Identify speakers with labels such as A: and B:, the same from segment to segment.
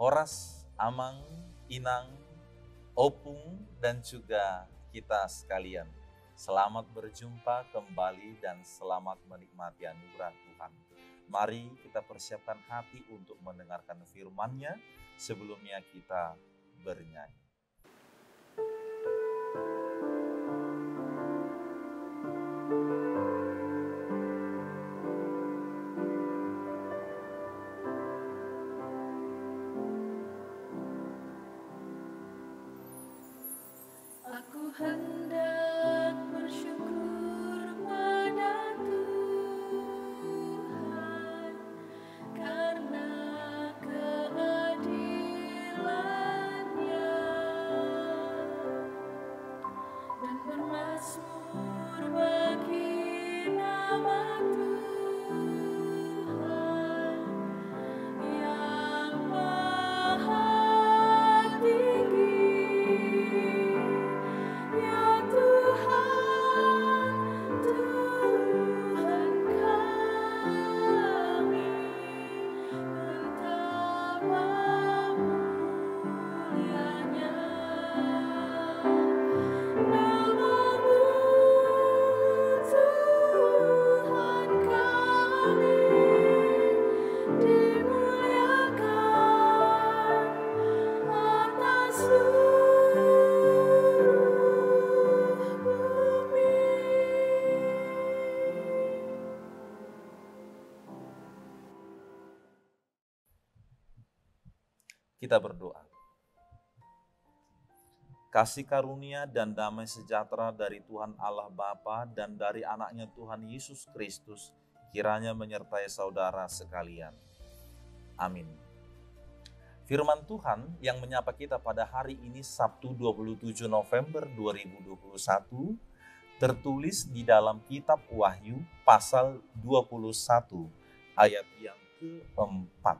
A: Horas, Amang, Inang, Opung, dan juga kita sekalian. Selamat berjumpa kembali dan selamat menikmati anugerah Tuhan. Mari kita persiapkan hati untuk mendengarkan firman-Nya. Sebelumnya kita bernyanyi.
B: Aku hendak bersyukur pada Tuhan karena keadilan-Nya dan bermazmur bagi nama Tuhan yang maha tinggi. Ya Tuhan, Tuhan kami, betapa mulianya nama-Mu, Tuhan kami, dimuliakan atas
A: Kita berdoa. Kasih karunia dan damai sejahtera dari Tuhan Allah Bapa dan dari anaknya Tuhan Yesus Kristus kiranya menyertai saudara sekalian. Amin. Firman Tuhan yang menyapa kita pada hari ini Sabtu 27 November 2021 tertulis di dalam kitab Wahyu pasal 21 ayat yang keempat.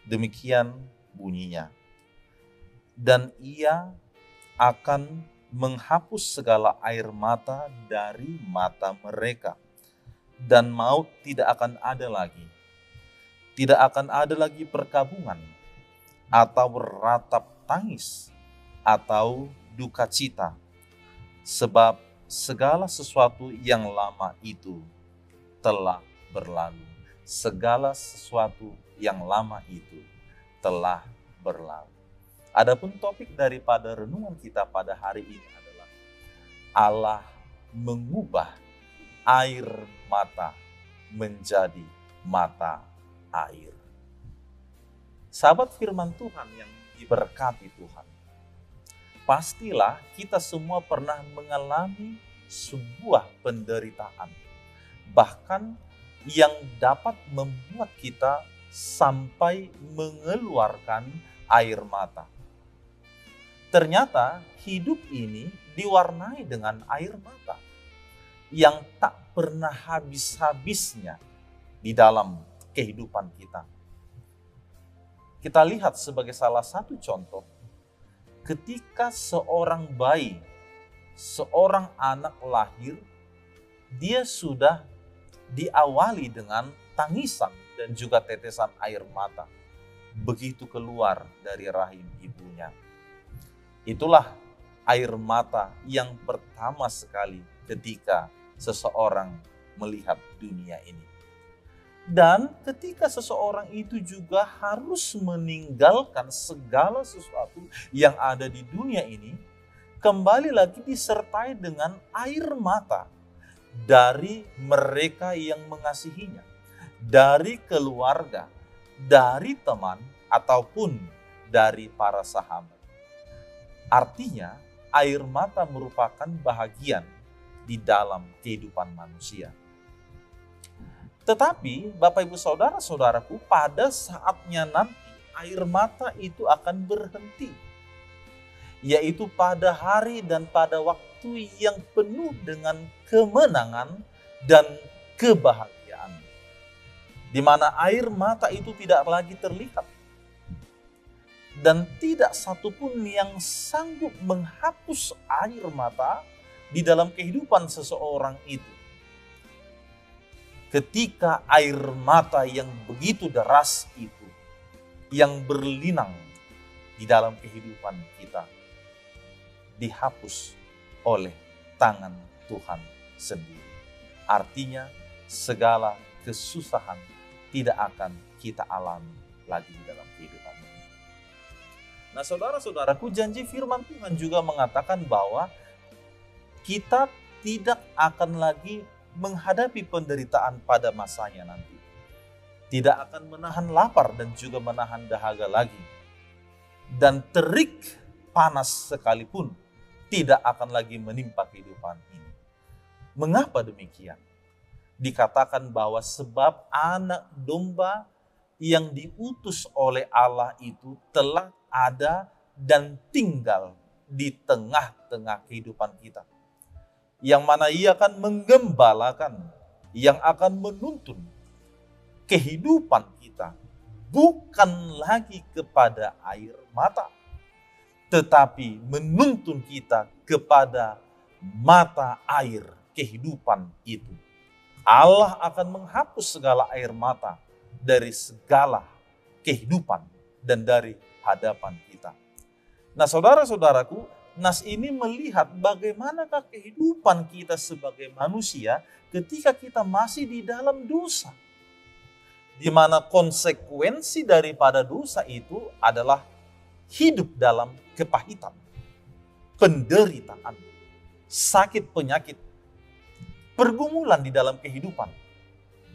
A: Demikian bunyinya. Dan ia akan menghapus segala air mata dari mata mereka, dan maut tidak akan ada lagi. Tidak akan ada lagi perkabungan, atau ratap tangis, atau duka cita, sebab segala sesuatu yang lama itu telah berlalu. Segala sesuatu yang lama itu telah berlalu. Adapun topik daripada renungan kita pada hari ini adalah Allah mengubah air mata menjadi mata air. Sahabat firman Tuhan yang diberkati Tuhan, pastilah kita semua pernah mengalami sebuah penderitaan, bahkan yang dapat membuat kita sampai mengeluarkan air mata. Ternyata hidup ini diwarnai dengan air mata yang tak pernah habis-habisnya di dalam kehidupan kita. Kita lihat sebagai salah satu contoh, ketika seorang bayi, seorang anak lahir, dia sudah diawali dengan tangisan dan juga tetesan air mata begitu keluar dari rahim ibunya. Itulah air mata yang pertama sekali ketika seseorang melihat dunia ini. Dan ketika seseorang itu juga harus meninggalkan segala sesuatu yang ada di dunia ini, kembali lagi disertai dengan air mata dari mereka yang mengasihinya, dari keluarga, dari teman, ataupun dari para sahabat. Artinya, air mata merupakan bahagian di dalam kehidupan manusia. Tetapi, Bapak Ibu Saudara-saudaraku, pada saatnya nanti air mata itu akan berhenti. Yaitu pada hari dan pada waktu yang penuh dengan kemenangan dan kebahagiaan. Di mana air mata itu tidak lagi terlihat. Dan tidak satupun yang sanggup menghapus air mata di dalam kehidupan seseorang itu. Ketika air mata yang begitu deras itu, yang berlinang di dalam kehidupan kita dihapus oleh tangan Tuhan sendiri. Artinya segala kesusahan tidak akan kita alami lagi di dalam kehidupan ini. Nah, saudara-saudaraku, janji firman Tuhan juga mengatakan bahwa kita tidak akan lagi menghadapi penderitaan pada masanya nanti. Tidak akan menahan lapar dan juga menahan dahaga lagi. Dan terik panas sekalipun tidak akan lagi menimpa kehidupan ini. Mengapa demikian? Dikatakan bahwa sebab anak domba yang diutus oleh Allah itu telah ada dan tinggal di tengah-tengah kehidupan kita. Yang mana ia akan menggembalakan, yang akan menuntun kehidupan kita bukan lagi kepada air mata, tetapi menuntun kita kepada mata air kehidupan itu. Allah akan menghapus segala air mata dari segala kehidupan dan dari hadapan kita. Nah, saudara-saudaraku, nas ini melihat bagaimanakah kehidupan kita sebagai manusia ketika kita masih di dalam dosa. Di mana konsekuensi daripada dosa itu adalah hidup dalam kepahitan, penderitaan, sakit penyakit, pergumulan di dalam kehidupan,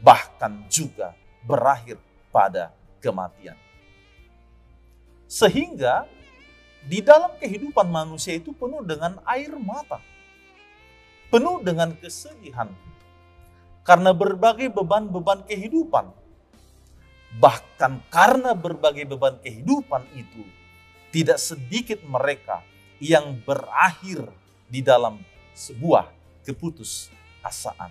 A: bahkan juga berakhir pada kematian. Sehingga di dalam kehidupan manusia itu penuh dengan air mata, penuh dengan kesedihan, karena berbagai beban-beban kehidupan. Bahkan karena berbagai beban kehidupan itu, tidak sedikit mereka yang berakhir di dalam sebuah keputusasaan.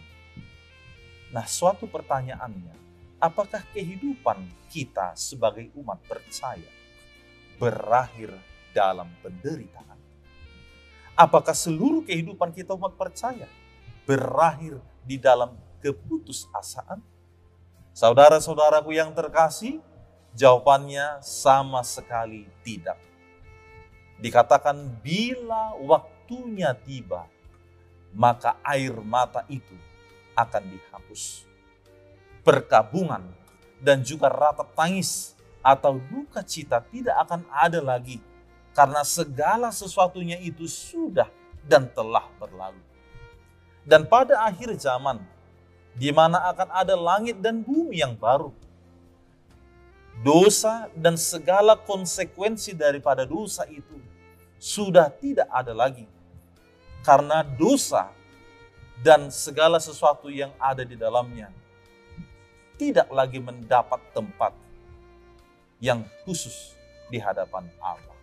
A: Nah, suatu pertanyaannya, apakah kehidupan kita sebagai umat percaya berakhir dalam penderitaan? Apakah seluruh kehidupan kita umat percaya berakhir di dalam keputusasaan? Saudara-saudaraku yang terkasih, jawabannya sama sekali tidak. Dikatakan bila waktunya tiba, maka air mata itu akan dihapus. Perkabungan dan juga ratap tangis atau duka cita tidak akan ada lagi, karena segala sesuatunya itu sudah dan telah berlalu. Dan pada akhir zaman, di mana akan ada langit dan bumi yang baru, dosa dan segala konsekuensi daripada dosa itu sudah tidak ada lagi. Karena dosa dan segala sesuatu yang ada di dalamnya tidak lagi mendapat tempat yang khusus di hadapan Allah.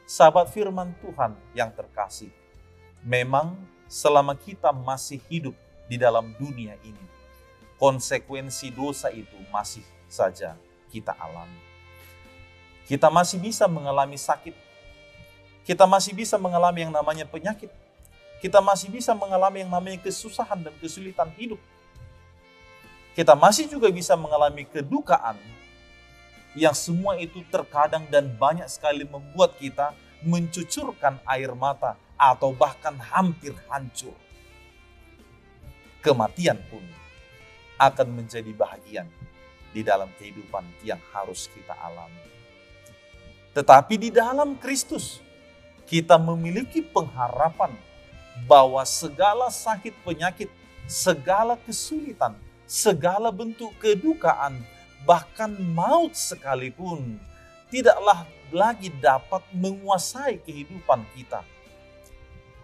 A: Sahabat firman Tuhan yang terkasih, memang selama kita masih hidup di dalam dunia ini, konsekuensi dosa itu masih saja kita alami. Kita masih bisa mengalami sakit. Kita masih bisa mengalami yang namanya penyakit. Kita masih bisa mengalami yang namanya kesusahan dan kesulitan hidup. Kita masih juga bisa mengalami kedukaan yang semua itu terkadang dan banyak sekali membuat kita mencucurkan air mata atau bahkan hampir hancur. Kematian pun akan menjadi bahagian di dalam kehidupan yang harus kita alami. Tetapi di dalam Kristus, kita memiliki pengharapan bahwa segala sakit penyakit, segala kesulitan, segala bentuk kedukaan, bahkan maut sekalipun, tidaklah lagi dapat menguasai kehidupan kita.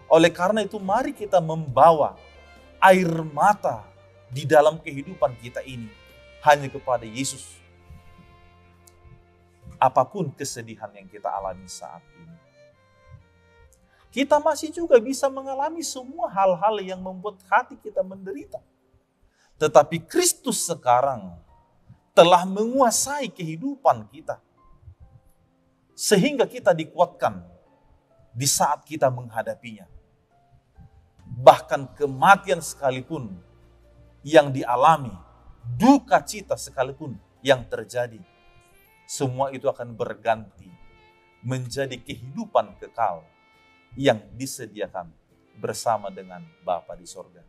A: Oleh karena itu, mari kita membawa air mata di dalam kehidupan kita ini hanya kepada Yesus. Apapun kesedihan yang kita alami saat ini, kita masih juga bisa mengalami semua hal-hal yang membuat hati kita menderita. Tetapi Kristus sekarang telah menguasai kehidupan kita, sehingga kita dikuatkan di saat kita menghadapinya. Bahkan kematian sekalipun yang dialami, duka cita sekalipun yang terjadi, semua itu akan berganti menjadi kehidupan kekal yang disediakan bersama dengan Bapa di sorga.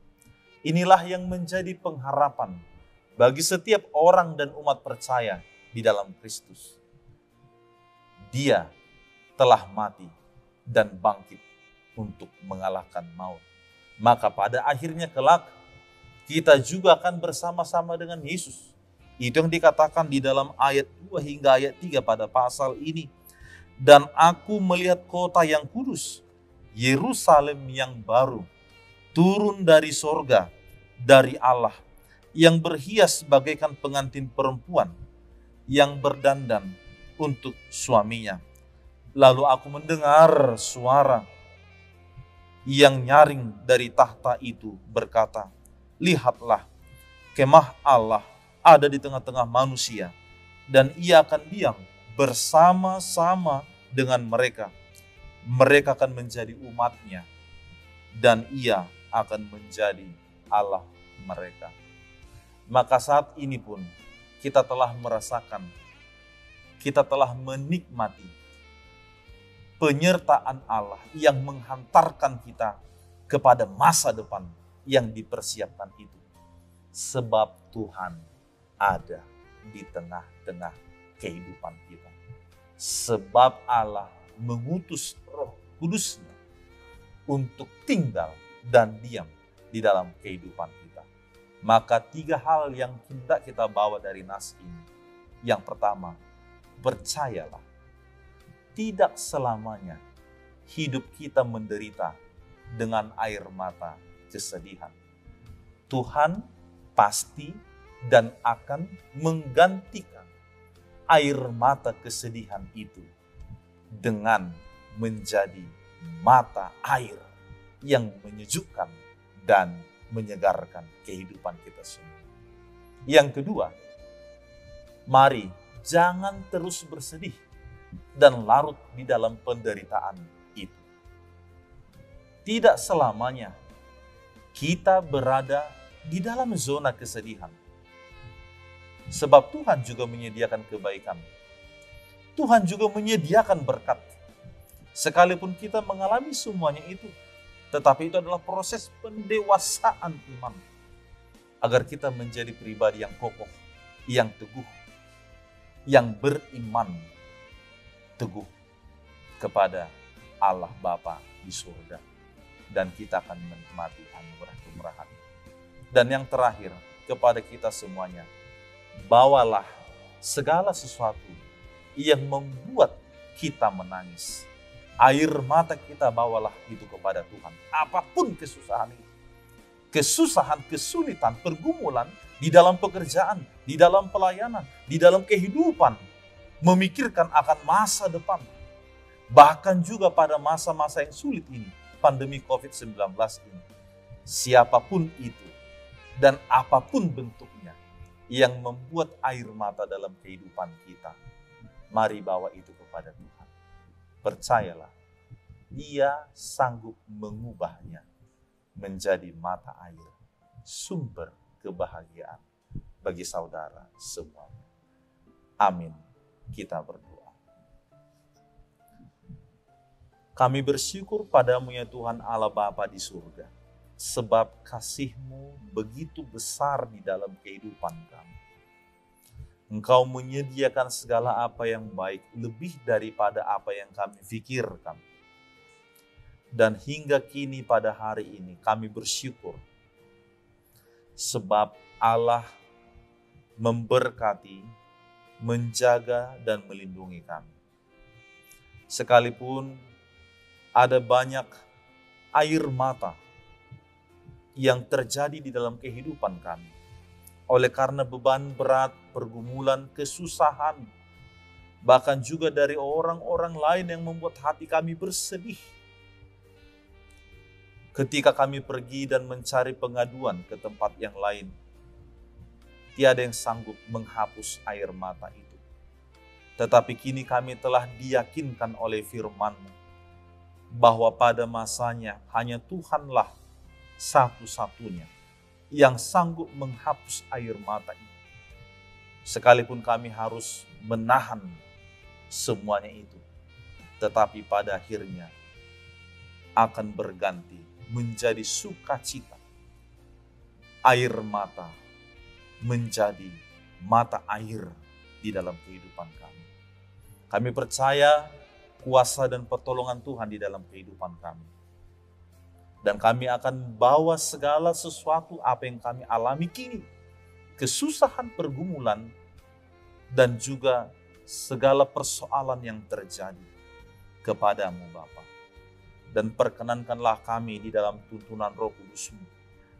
A: Inilah yang menjadi pengharapan bagi setiap orang dan umat percaya di dalam Kristus. Dia telah mati dan bangkit untuk mengalahkan maut. Maka pada akhirnya kelak kita juga akan bersama-sama dengan Yesus. Itu yang dikatakan di dalam ayat 2 hingga ayat 3 pada pasal ini. Dan aku melihat kota yang kudus, Yerusalem yang baru, turun dari sorga, dari Allah, yang berhias bagaikan pengantin perempuan, yang berdandan untuk suaminya. Lalu aku mendengar suara yang nyaring dari tahta itu berkata, lihatlah, kemah Allah ada di tengah-tengah manusia, dan ia akan diam bersama-sama dengan mereka. Mereka akan menjadi umatnya, dan ia akan menjadi Allah mereka. Maka saat ini pun kita telah merasakan, kita telah menikmati penyertaan Allah yang menghantarkan kita kepada masa depan yang dipersiapkan itu. Sebab Tuhan ada di tengah-tengah kehidupan kita. Sebab Allah mengutus Roh Kudus-Nya untuk tinggal dan diam di dalam kehidupan kita. Maka 3 hal yang hendak kita bawa dari nas ini. Yang pertama, percayalah, tidak selamanya hidup kita menderita dengan air mata kesedihan. Tuhan pasti dan akan menggantikan air mata kesedihan itu dengan menjadi mata air yang menyejukkan dan menyegarkan kehidupan kita semua. Yang kedua, mari jangan terus bersedih dan larut di dalam penderitaan itu. Tidak selamanya kita berada di dalam zona kesedihan. Sebab Tuhan juga menyediakan kebaikan. Tuhan juga menyediakan berkat. Sekalipun kita mengalami semuanya itu, tetapi itu adalah proses pendewasaan iman. Agar kita menjadi pribadi yang kokoh, yang teguh, yang beriman teguh kepada Allah Bapa di surga. Dan kita akan menikmati anugerah kemurahan. Dan yang terakhir, kepada kita semuanya, bawalah segala sesuatu yang membuat kita menangis. Air mata kita bawalah itu kepada Tuhan. Apapun kesusahan itu. Kesusahan, kesulitan, pergumulan di dalam pekerjaan, di dalam pelayanan, di dalam kehidupan. Memikirkan akan masa depan. Bahkan juga pada masa-masa yang sulit ini, pandemi COVID-19 ini. Siapapun itu dan apapun bentuknya yang membuat air mata dalam kehidupan kita, mari bawa itu kepada Tuhan. Percayalah, Dia sanggup mengubahnya menjadi mata air, sumber kebahagiaan bagi saudara semuanya. Amin. Kita berdoa. Kami bersyukur padamu ya Tuhan Allah Bapa di surga, sebab kasih-Mu begitu besar di dalam kehidupan kami. Engkau menyediakan segala apa yang baik, lebih daripada apa yang kami pikirkan. Dan hingga kini pada hari ini kami bersyukur, sebab Allah memberkati, menjaga dan melindungi kami. Sekalipun ada banyak air mata yang terjadi di dalam kehidupan kami, oleh karena beban berat, pergumulan, kesusahan, bahkan juga dari orang-orang lain yang membuat hati kami bersedih. Ketika kami pergi dan mencari pengaduan ke tempat yang lain, tiada yang sanggup menghapus air mata itu. Tetapi kini kami telah diyakinkan oleh firman-Mu, bahwa pada masanya hanya Tuhanlah satu-satunya yang sanggup menghapus air mata itu. Sekalipun kami harus menahan semuanya itu, tetapi pada akhirnya akan berganti menjadi sukacita. Air mata menjadi mata air di dalam kehidupan kami. Kami percaya kuasa dan pertolongan Tuhan di dalam kehidupan kami. Dan kami akan bawa segala sesuatu apa yang kami alami kini, kesusahan, pergumulan, dan juga segala persoalan yang terjadi kepadamu Bapa. Dan perkenankanlah kami di dalam tuntunan Roh Kudus-Mu,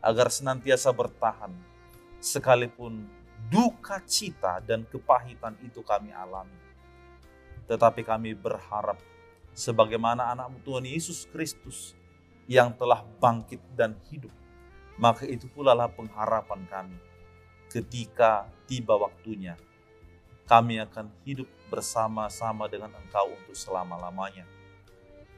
A: agar senantiasa bertahan, sekalipun duka cita dan kepahitan itu kami alami. Tetapi kami berharap, sebagaimana anak-Mu Tuhan Yesus Kristus, yang telah bangkit dan hidup, maka itu pula lah pengharapan kami. Ketika tiba waktunya, kami akan hidup bersama-sama dengan Engkau untuk selama-lamanya,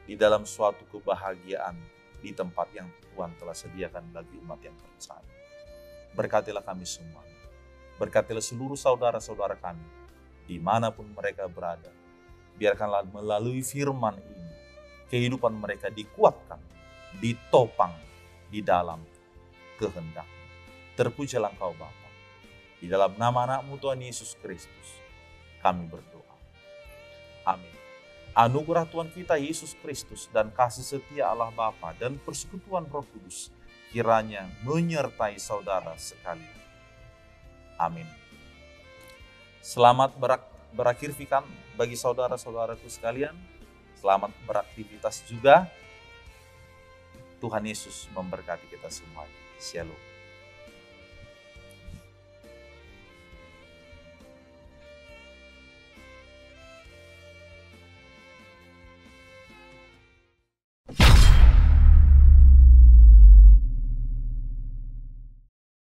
A: di dalam suatu kebahagiaan di tempat yang Tuhan telah sediakan bagi umat yang percaya. Berkatilah kami semua, berkatilah seluruh saudara-saudara kami, dimanapun mereka berada. Biarkanlah melalui firman ini, kehidupan mereka dikuatkan, ditopang di dalam kehendak. Terpujilah Engkau Bapa. Di dalam nama anak-Mu Tuhan Yesus Kristus, kami berdoa. Amin. Anugerah Tuhan kita Yesus Kristus dan kasih setia Allah Bapa dan persekutuan Roh Kudus kiranya menyertai saudara sekalian. Amin. Selamat berakhir pekan bagi saudara-saudaraku sekalian. Selamat beraktivitas juga. Tuhan Yesus memberkati kita semuanya. Shalom.